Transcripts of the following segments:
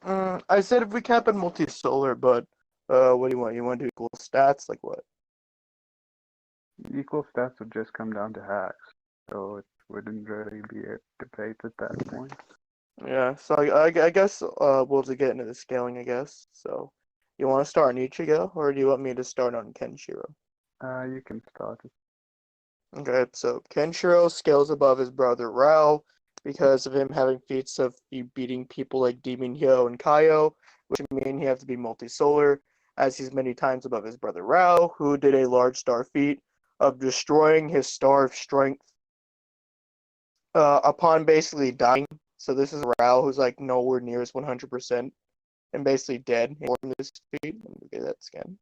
I said if we cap in multi-solar, but what do you want? You want to do equal stats? Like what? Equal stats would just come down to hacks, so it wouldn't really be a debate at that point. Yeah, so I guess we'll just get into the scaling, I guess. So, you want to start on Ichigo, or do you want me to start on Kenshiro? You can start it. Okay, so Kenshiro scales above his brother Rao because of him having feats of beating people like Demon Hyo and Kaio, which mean he has to be multi-solar, as he's many times above his brother Rao, who did a large star feat of destroying his star of strength upon basically dying. So this is Rao, who's like nowhere near his 100% and basically dead from this feat. Let me get that scan.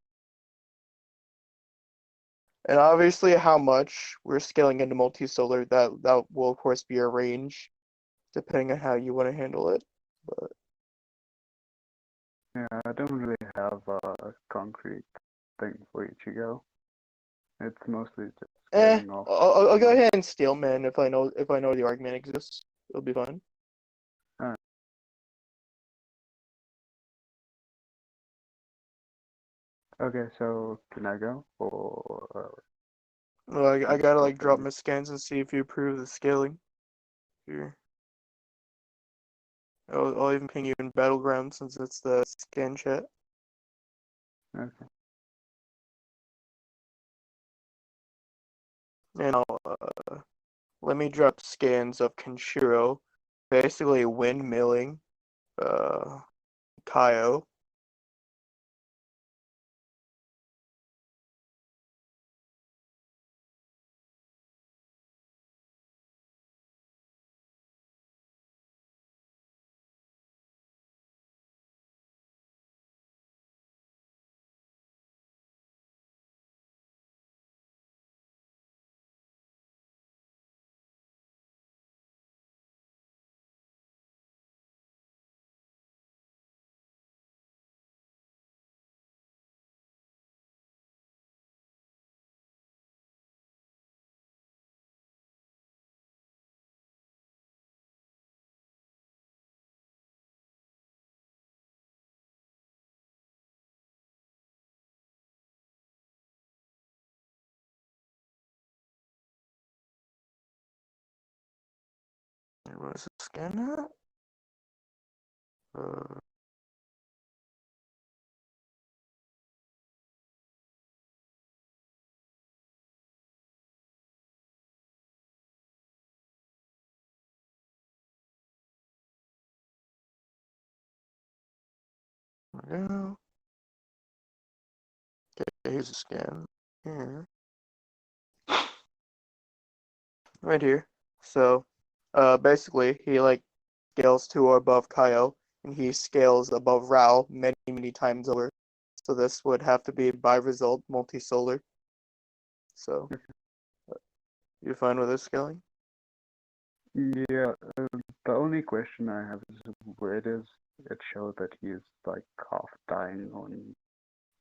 And obviously how much we're scaling into multi-solar, that will of course be a range, depending on how you want to handle it. But Yeah, I don't really have a concrete thing for Ichigo. It's mostly just scaling off. I'll go ahead and steal man if I know the argument exists. It'll be fun. Alright. Okay, so can I go? Or Well, I gotta like drop something? my scans and see if you approve the scaling. Here. I'll even ping you in Battleground since it's the scan chat. Okay. And let me drop scans of Kenshiro, basically windmilling Kaio. What is the scan at? Uh, yeah. Okay, here's a scan. Here. Right here. So, basically, he like scales to or above Kaio, and he scales above Rao many, many times over. So this would have to be by result multi-solar. So, you fine with this scaling? Yeah, the only question I have is where does it show that he is like half dying on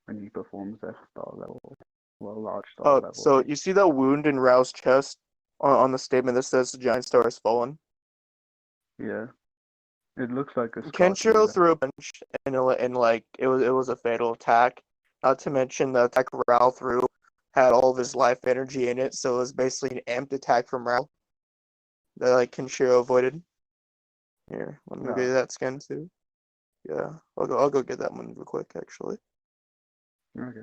when he performs at star level, well, large star Oh, level? so you see that wound in Rao's chest on the statement that says the giant star has fallen? Yeah, it looks like a scar to me. Kenshiro threw a punch and like it was a fatal attack. Not to mention the attack Rao threw had all of his life energy in it, so it was basically an amped attack from Rao that like Kenshiro avoided. Here, let me get Oh, that scan too. Yeah, I'll go get that one real quick actually. okay.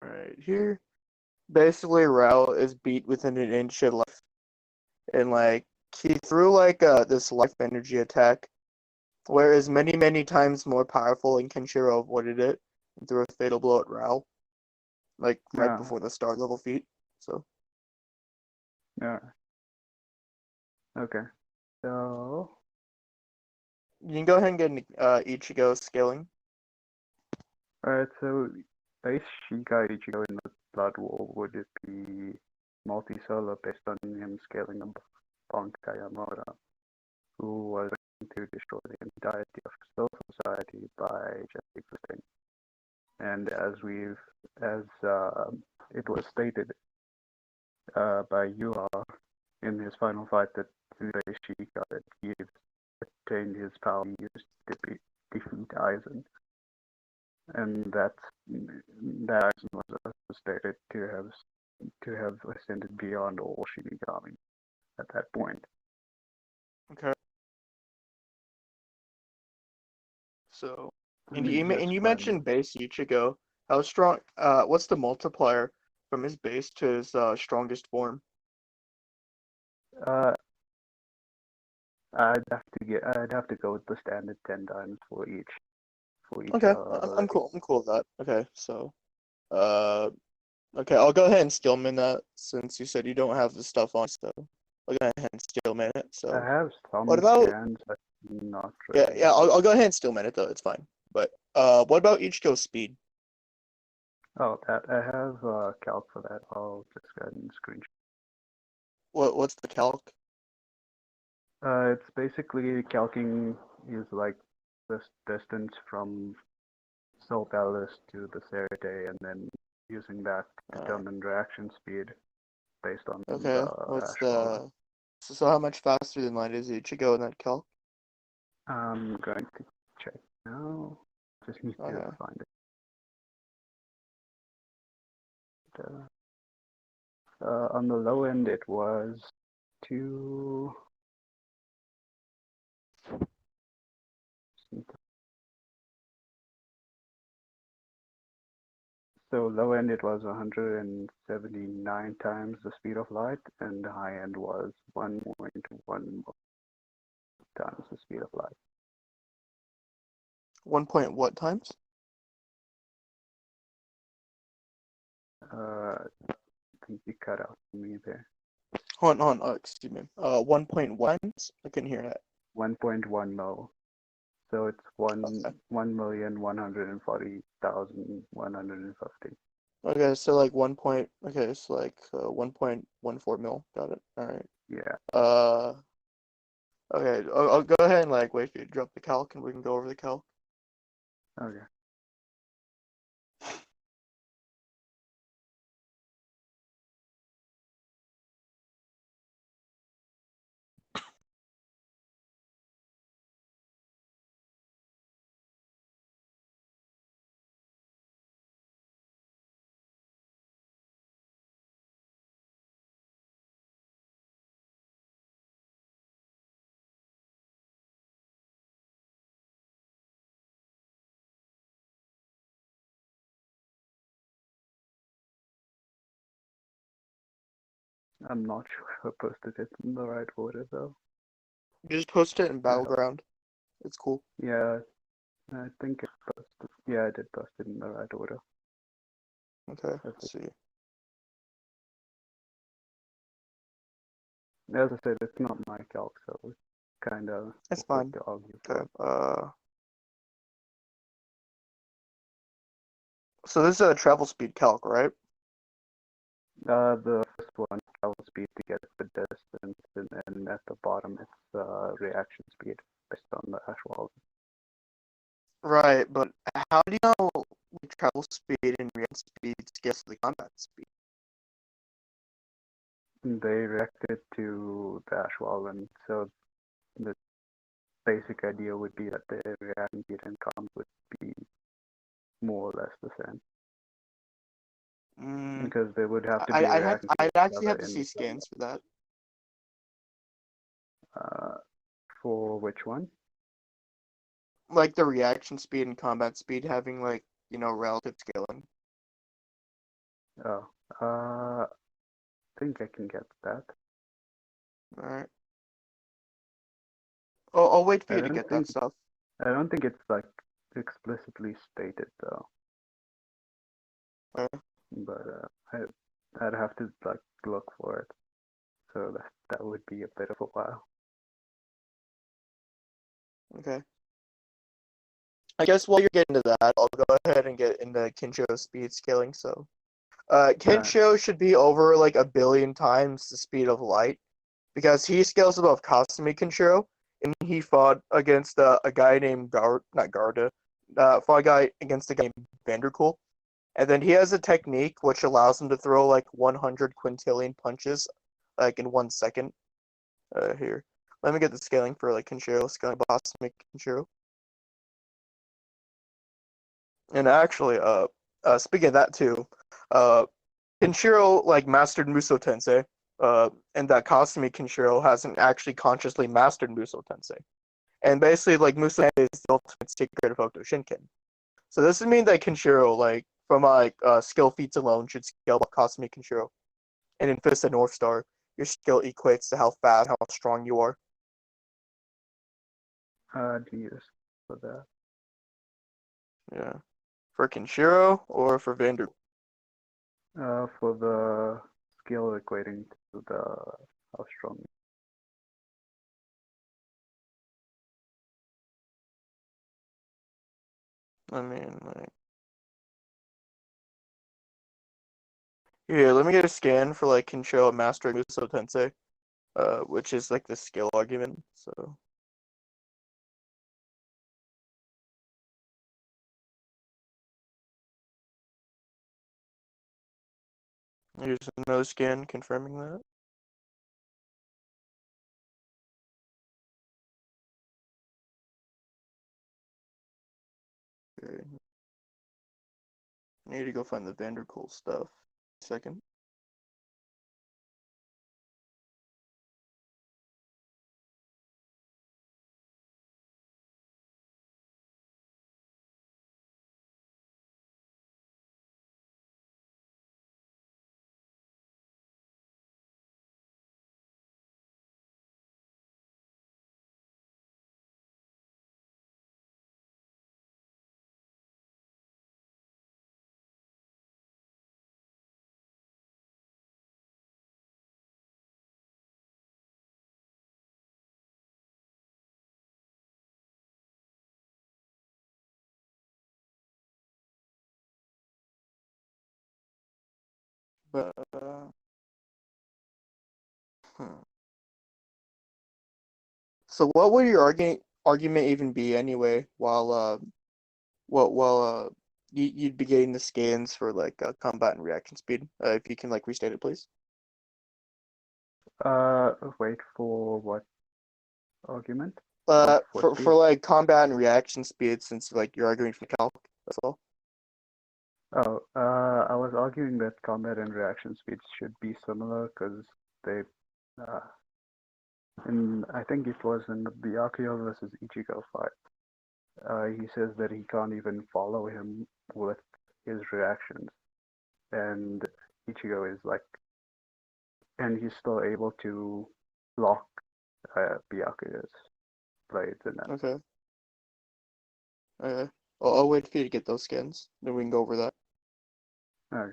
Right here. Basically Rao is beat within an inch of life. And like he threw like this life energy attack, where it is many times more powerful, and Kenshiro avoided it and threw a fatal blow at Rao, like right Yeah, before the star level feat. So yeah. Okay. So, you can go ahead and get an Ichigo scaling. alright, so base Shikai Ichigo in the Blood War, would it be multi-solo based on him scaling upon Kayamura, who was going to destroy the entirety of Soul Society by just existing? And as it was stated by Yuha in his final fight that Base Shikai, that he attained his power he used to defeat Aizen. And that Aizen was also stated to have ascended beyond all Shinigami at that point. Okay. So, Let and me just you find it. mentioned base Ichigo. How strong? What's the multiplier from his base to his strongest form? Uh, I'd have to go with the standard 10 times for each Okay, I'm ability. cool. I'm cool with that. Okay, so uh, okay, I'll go ahead and steelman that since you said you don't have the stuff on. So I'll go ahead and steelman it. I So have what some about? scans, but not Yeah, really. yeah. I'll go ahead and steelman it though. It's fine. But what about Ichigo's speed? Oh, that I have calc for that. I'll just go ahead and screenshot. What's the calc? It's basically calcing is like this distance from Soul Palace to the Serite, and then using that to Uh, determine reaction speed based on okay. the What's Ashwala. the so how much faster than light is Ichigo in that calc? I'm going to check now. Just need to Okay. find it. On the low end, it was two. So low end it was 179 times the speed of light, and the high end was 1.1 times the speed of light. 1 point what times? I think you cut out for me there. Hold on. Excuse me. 1.1. I couldn't hear that. 1.1 mil. So it's one Okay. 1,140,150. Okay. So like 1 point. Okay. So like 1.14 mil. Got it. All right. Yeah. Uh. Okay. I'll go ahead and like wait for you to drop the calc, and we can go over the calc. Okay. I'm not sure if I posted it in the right order though. You just post it in I hope. battleground. It's cool. Yeah, I think it posted. Yeah, I did post it in the right order. Okay. Perfect. Let's see. As I said, it's not my calc, so it's kind of It's awkward fine. to argue Okay. for. So this is a travel speed calc, right? The first one, travel speed to get the distance, and then at the bottom it's reaction speed based on the actual. Right. But how do you know like, travel speed and reaction speed scales to the combat speed? They reacted to the actual, and so the basic idea would be that the reaction speed and comp would be more or less the same, Mm, because there would have to be reactions to I'd each actually other have to in see the same. scans for that. For which one? Like the reaction speed and combat speed having like, relative scaling. Oh, I think I can get that. Alright. I'll wait for I you to don't get that think stuff. I don't think it's like explicitly stated though. Uh, But I'd have to like look for it. So that would be a bit of a while. okay. I guess while you're getting to that, I'll go ahead and get into Kenshiro speed scaling. So, Alright. Kenshiro should be over like 1 billion times the speed of light because he scales above Kasumi Kenshiro, and he fought against a guy named not Garda, fought a guy against a guy named Vandercool, and then he has a technique which allows him to throw like 100 quintillion punches, like in 1 second. Here, let me get the scaling for like Kenshiro, scaling above Kasumi Kenshiro. And actually, speaking of that too, uh, Kenshiro like mastered Muso Tensei, and that Kasumi Kenshiro hasn't actually consciously mastered Muso Tensei. And basically, like Muso Tensei is the ultimate secret of Hokuto Shinken. So this would mean that Kenshiro, like from like skill feats alone, should scale by Kasumi Kenshiro. And in Fist and North Star, your skill equates to how fast, how strong you are. Jesus for that. Yeah, for Kenshiro or for Vander. For the skill equating to the how strong. I mean, like, here, let me get a scan for like Kenshiro mastering Muso Tensei, which is like the skill argument. So here's another scan confirming that. Okay. I need to go find the Vandercool stuff. Second. But hmm. So what would your argument even be anyway? While you'd be getting the scans for like combat and reaction speed. If you can like restate it, please. Wait for what argument? For For speed? like combat and reaction speed, since like you're arguing for calc. That's all. Oh, I was arguing that combat and reaction speeds should be similar because they, uh, and I think it was in the Byakuya versus Ichigo fight. He says that he can't even follow him with his reactions, and Ichigo is like, and he's still able to block Byakuya's blades and that. Okay. Okay. I'll wait for you to get those scans. Then we can go over that. Okay.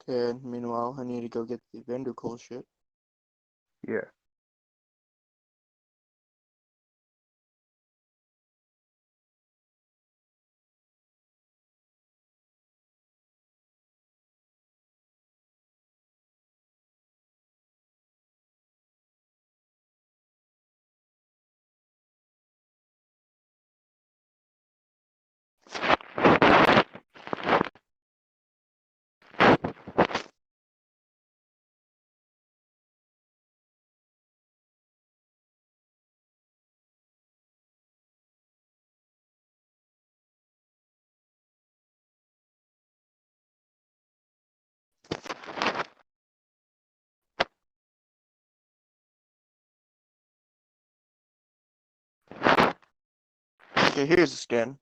Okay. And meanwhile, I need to go get the Vandercool shit. Yeah. Okay, here's a skin.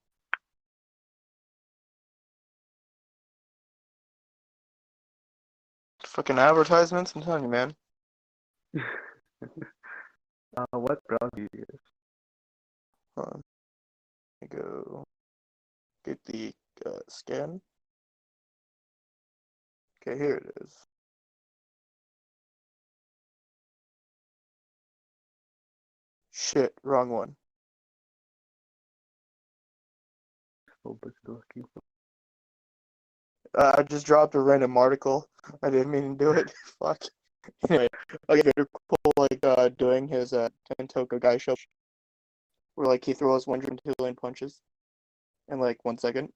Fucking advertisements, I'm telling you, man. What browser do you use? Hold on. Let me go get the scan. Okay, here it is. Shit, wrong one. Looking for. I just dropped a random article. I didn't mean to do it. Fuck. Anyway, okay, Vader Cool like doing his Tentoka guy show, where like he throws 102 lane punches in like 1 second.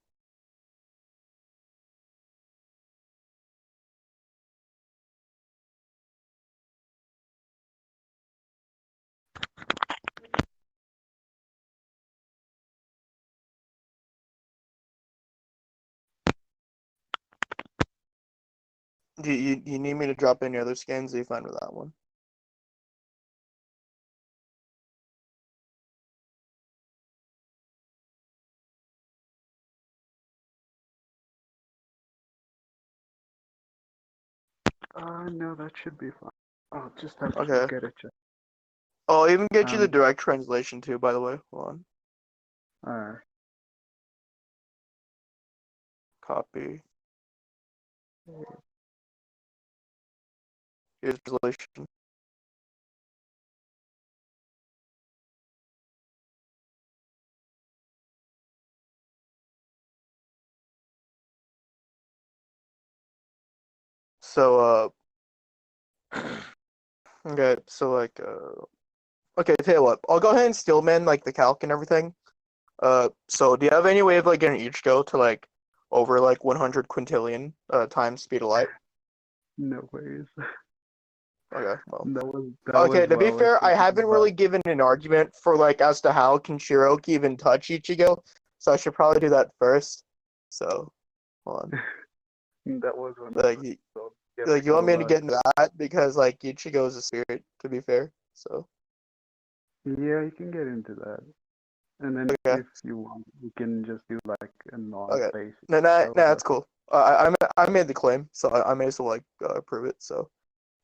Do you need me to drop any other scans? Are you fine with that one? No, that should be fine. I'll just have to Okay. get it checked. I'll even get you the direct translation too, by the way. Hold on. Alright. Copy. Here's translation. So okay, so like okay, tell you what, I'll go ahead and steelman like the calc and everything. So do you have any way of like getting Ichigo to like over like 100 quintillion times speed of light? No worries. Okay, well. That Okay, was to what I be was fair, I thinking haven't really about. given an argument for like as to how Kenshiro can even touch Ichigo, so I should probably do that first. So, hold on. That was one Like, I was you skeptical want me to about. get into that because like Ichigo is a spirit, to be fair. So, Yeah, you can get into that. And then okay, if you want, you can just do like a okay. non-basic No, no, show. no, that's cool. I made the claim, so I may as well like prove it. So,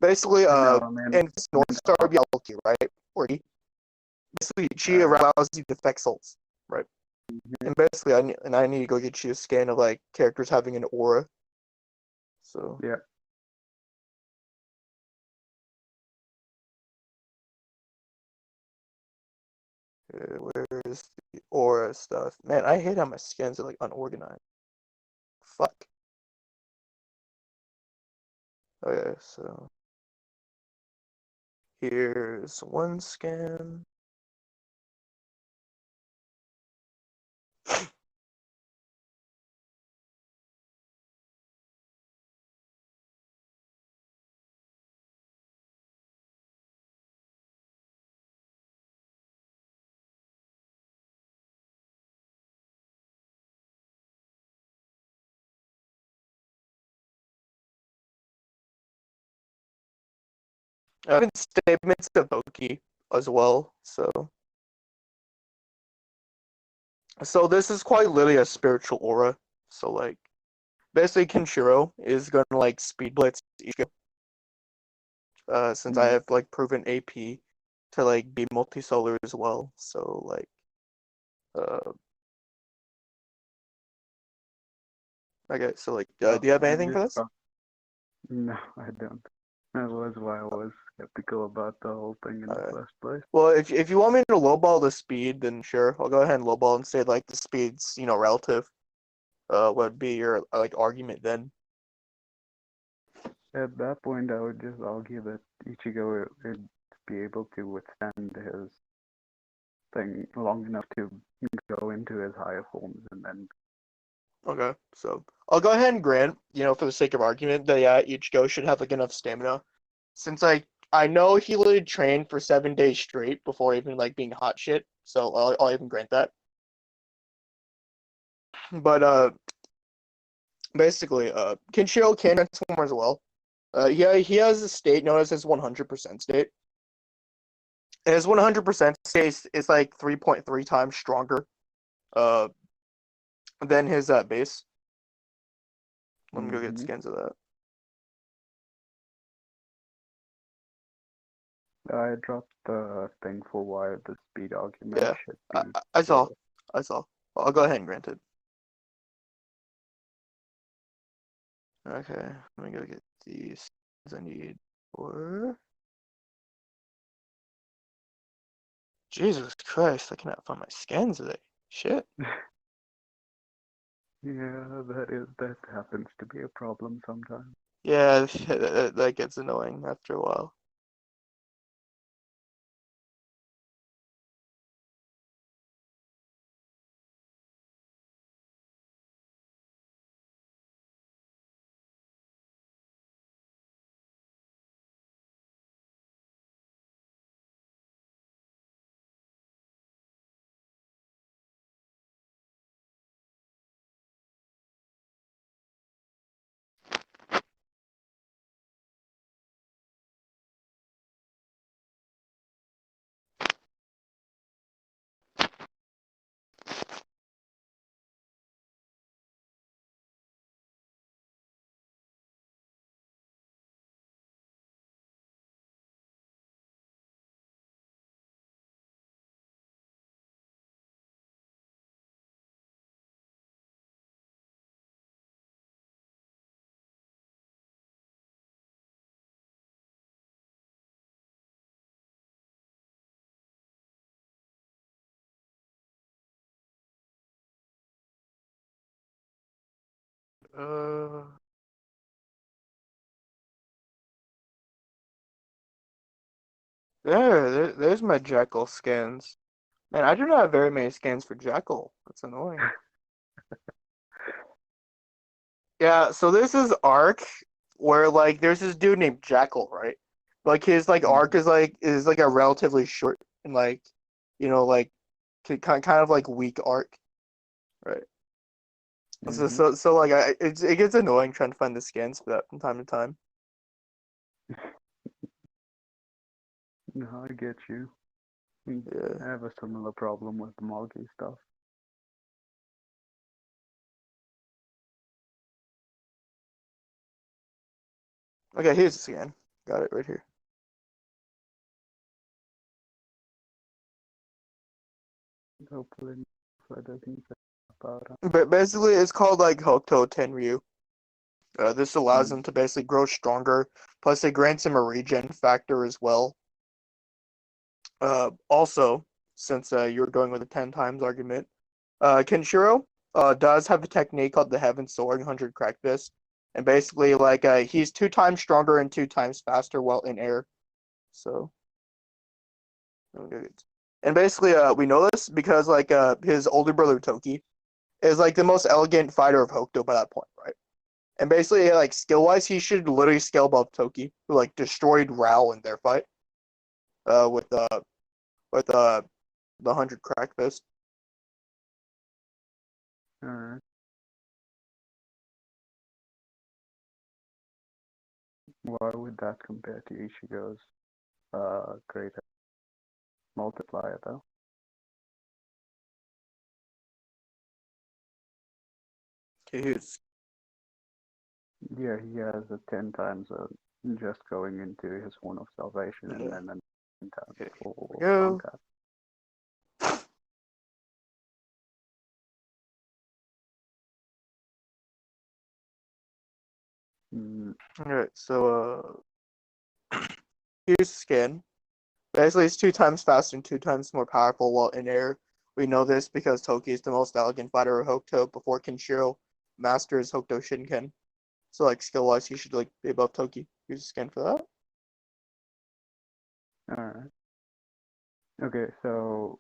basically, No, I mean, in North Star uh, reality, right? Or basically, she uh, allows you to affect souls, right? And basically, I need to go get you a scan of like characters having an aura. So, yeah. where is the aura stuff? Man, I hate how my scans are like unorganized. Fuck. Okay, so here's one scan. I have statements of Boki as well. So this is quite literally a spiritual aura. So like basically Kenshiro is gonna like speed blitz Ichigo. Since I Mm. have like proven AP to like be multisolar as well. So like uh okay, so like do you have I anything for just this? no, I don't. That was why I was skeptical about the whole thing in the Okay. first place. Well, if you want me to lowball the speed, then sure, I'll go ahead and lowball and say like the speed's relative. What would be your like argument then? At that point, I would just argue that Ichigo would be able to withstand his thing long enough to go into his higher forms, and then Okay, so I'll go ahead and grant, for the sake of argument, that yeah, Ichigo should have like enough stamina, since like I know he literally trained for 7 days straight before even like being hot shit. So I'll even grant that. But basically, Kenshiro can transform as well. He has a state known as his 100% state. And his 100% state is like 3.3 times stronger uh, than his base. Let me go get Mm-hmm. scans of that. I dropped the thing for why the speed argument Yeah, should I, be I saw. the I saw. I'll go ahead and grant it. Okay, let me go get these I need for. Jesus Christ, I cannot find my scans today. Shit. yeah, that happens to be a problem sometimes. Yeah, that gets annoying after a while. Uh, there's my Jackal scans. Man, I do not have very many scans for Jackal. That's annoying. Yeah, so this is arc where like there's this dude named Jackal, right? Like his like arc Mm-hmm. is like a relatively short and like like kind of like weak arc, right? So Mm-hmm. so, so like it gets annoying trying to find the scans for that from time to time. No, I get you. Yeah. I have a similar problem with the Malgi stuff. Okay, here's the scan. Got it right here. Hopefully, I doesn't say about it. But basically, it's called like Hokuto Tenryu. This allows Mm. him to basically grow stronger. Plus, it grants him a regen factor as well. Also, since you're going with a 10 times argument, Kenshiro does have a technique called the Heaven Soaring 100 Crack Fist. And basically, like, he's 2 times stronger and 2 times faster while in air. So, and basically, we know this because, like, his older brother Toki is, like, the most elegant fighter of Hokuto by that point, right? And basically, like, skill-wise, he should literally scale above Toki, who, like, destroyed Rao in their fight uh, with, uh, with the 100 Crack Fist. Alright. Why would that compare to Ichigo's greater multiplier though? Okay, here's Yeah, he has a 10 times just going into his Horn of Salvation and yeah. then a 10 times Okay, here we for go. Bankai. Mm, All right, so here's skin. Basically, it's 2 times faster and 2 times more powerful while in air. We know this because Toki is the most elegant fighter of Hokuto before Kenshiro masters Hokuto Shinken. So, like, skill-wise, he should, like, be above Toki. Here's a skin for that. Alright. Okay, so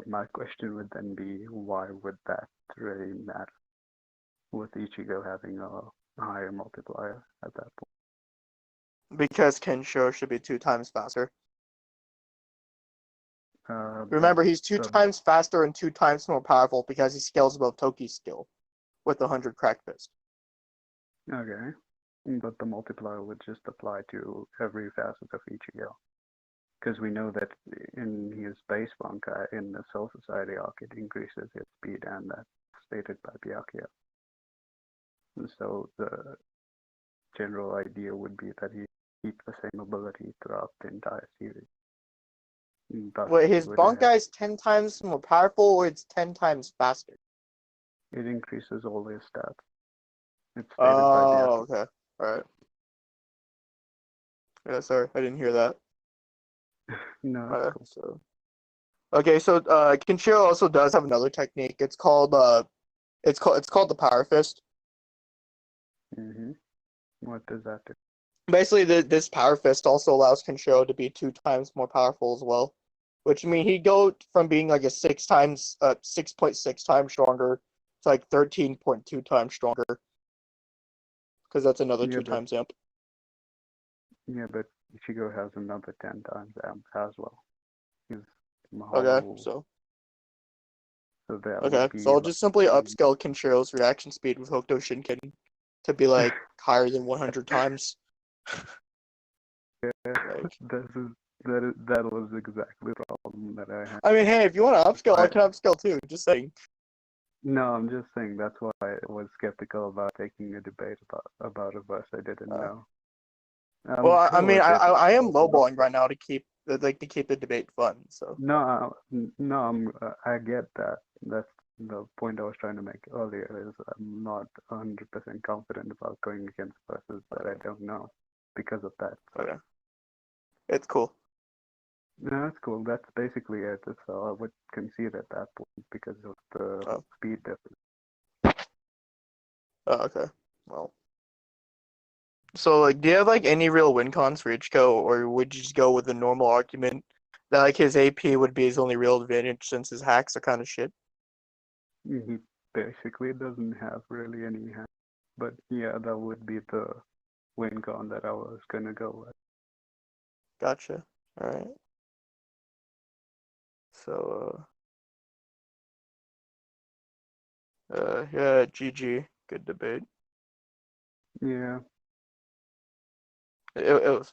my question would then be, why would that really matter with Ichigo having a higher multiplier at that point? Because Kenshiro should be 2 times faster. But Remember, he's two the times faster and 2 times more powerful because he scales above Toki's skill with the 100 Crack Fist. okay, but the multiplier would just apply to every facet of Ichigo. because we know that in his base Bankai in the Soul Society arc, it increases his speed, and that's stated by Byakuya. And so the general idea would be that he keeps the same ability throughout the entire series. Thus, Wait, his Bankai is 10 times more powerful, or it's 10 times faster? It increases all his stats. It's stated by Byakuya. Oh, okay. Alright. Yeah, sorry, I didn't hear that. No, that's Alright, cool. so. Okay, so Kenshiro also does have another technique. It's called the Power Fist. What does that do? Basically, this Power Fist also allows Kenshiro to be 2 times more powerful as well. Which means he'd go from being like a 6.6 times stronger to like 13.2 times stronger. Because that's another Yeah, 2 times amp. but Ichigo has another 10 times amp as well. He's Okay, whole, so that okay, would be so I'll just simply like, upscale Kenshiro's reaction speed with Hokuto Shinken to be like higher than 100 times. Like, that was exactly the problem that I had. I mean, hey, if you want to upscale, I I, can upscale too. Just saying. no, I'm just saying that's why I was skeptical about taking a debate about a verse I didn't know. I'm Well, I cool mean, with it. I am lowballing right now to keep the debate fun. So No, I get that. That's the point I was trying to make earlier. Is I'm not 100% confident about going against verses that I don't know because of that. So. okay, it's cool. No, that's cool. That's basically it. So I would concede at that point because of the Oh, speed difference. okay. Well, so like, do you have like any real win cons for Ichigo, or would you just go with the normal argument that like his AP would be his only real advantage since his hacks are kind of shit? He basically doesn't have really any hand. But yeah, that would be the win con that I was gonna go with. Gotcha. All right. So yeah, GG. Good debate. Yeah. It was